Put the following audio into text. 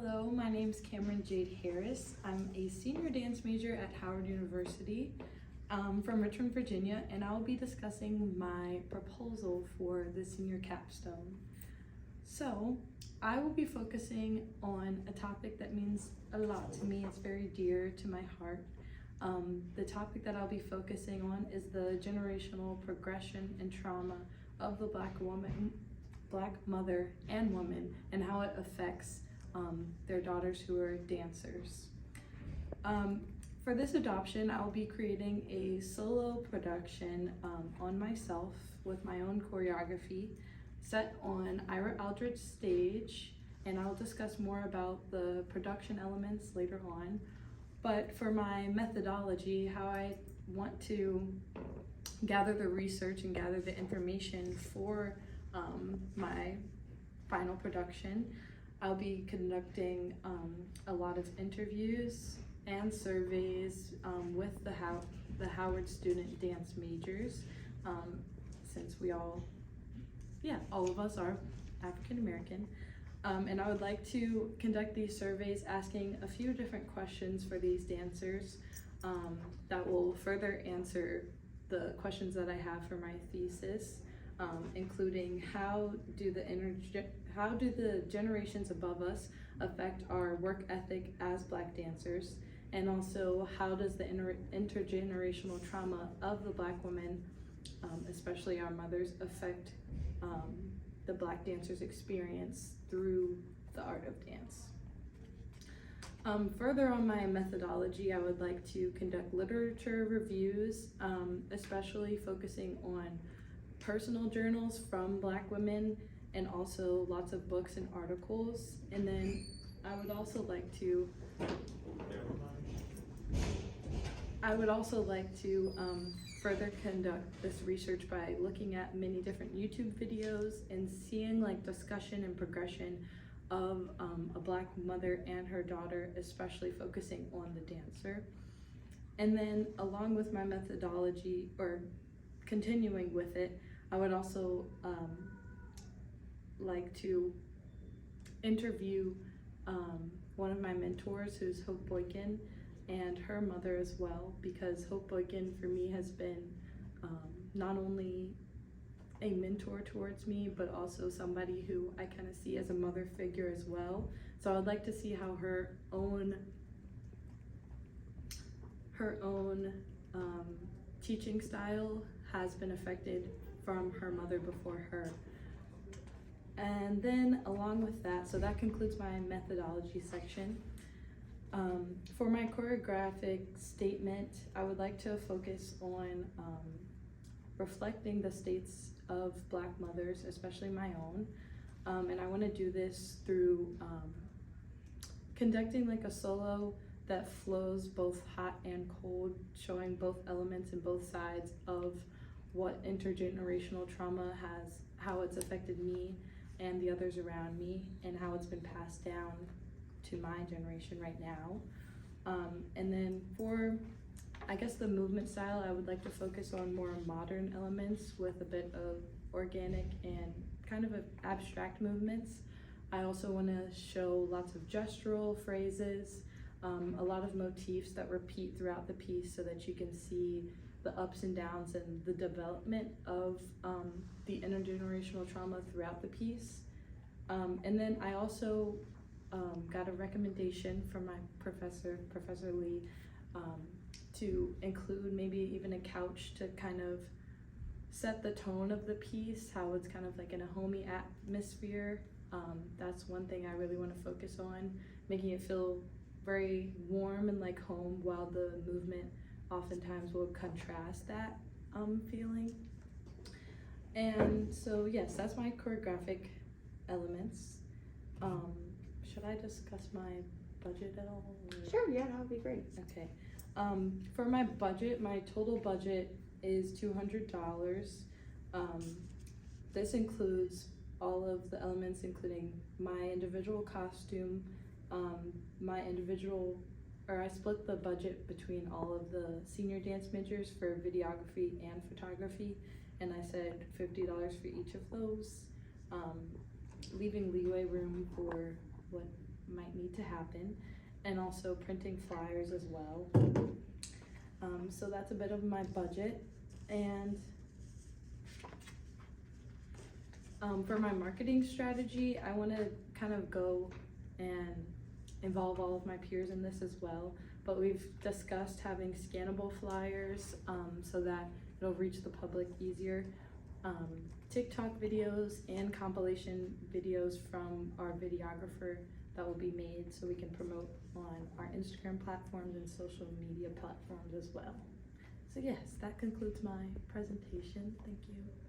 Hello, my name is Cameron Jade Harris. I'm a senior dance major at Howard University from Richmond, Virginia, and I will be discussing my proposal for the senior capstone. So, I will be focusing on a topic that means a lot to me. It's very dear to my heart. The topic that I'll be focusing on is the generational progression and trauma of the Black mother and woman, and how it affects their daughters who are dancers. For this adoption, I'll be creating a solo production on myself with my own choreography set on Ira Aldridge's stage, and I'll discuss more about the production elements later on. But for my methodology, how I want to gather the research and gather the information for my final production, I'll be conducting a lot of interviews and surveys with the Howard student dance majors, since all of us are African American. And I would like to conduct these surveys asking a few different questions for these dancers that will further answer the questions that I have for my thesis, including how do the generations above us affect our work ethic as Black dancers, and also how does the intergenerational trauma of the Black women, especially our mothers, affect the Black dancers' experience through the art of dance. Further on my methodology, I would like to conduct literature reviews, especially focusing on personal journals from Black women, and also lots of books and articles. And then I would also like to further conduct this research by looking at many different YouTube videos and seeing discussion and progression of a Black mother and her daughter, especially focusing on the dancer. And then along with my methodology, or continuing with it, I would also like to interview one of my mentors, who's Hope Boykin, and her mother as well, because Hope Boykin for me has been not only a mentor towards me, but also somebody who I kind of see as a mother figure as well. So I'd like to see how her own teaching style has been affected from her mother before her. And then along with that, so that concludes my methodology section. For my choreographic statement, I would like to focus on reflecting the states of Black mothers, especially my own. And I want to do this through conducting a solo that flows both hot and cold, showing both elements and both sides of what intergenerational trauma how it's affected me and the others around me, and how it's been passed down to my generation right now. And then for, I guess, the movement style, I would like to focus on more modern elements with a bit of organic and kind of abstract movements. I also want to show lots of gestural phrases, a lot of motifs that repeat throughout the piece, so that you can see the ups and downs and the development of the intergenerational trauma throughout the piece. And then I also got a recommendation from my Professor Lee, to include maybe even a couch to kind of set the tone of the piece, how it's kind of in a homey atmosphere. That's one thing I really want to focus on, making it feel very warm and like home, while the movement oftentimes will contrast that feeling. And so yes, that's my choreographic elements. Should I discuss my budget at all? Sure, yeah, that would be great. Okay. For my budget, my total budget is $200. This includes all of the elements, including my individual costume, I split the budget between all of the senior dance majors for videography and photography, and I said $50 for each of those, leaving leeway room for what might need to happen, and also printing flyers as well. So that's a bit of my budget. And for my marketing strategy, I want to kind of go and involve all of my peers in this as well. But we've discussed having scannable flyers so that it'll reach the public easier. TikTok videos and compilation videos from our videographer that will be made so we can promote on our Instagram platforms and social media platforms as well. So yes, that concludes my presentation. Thank you.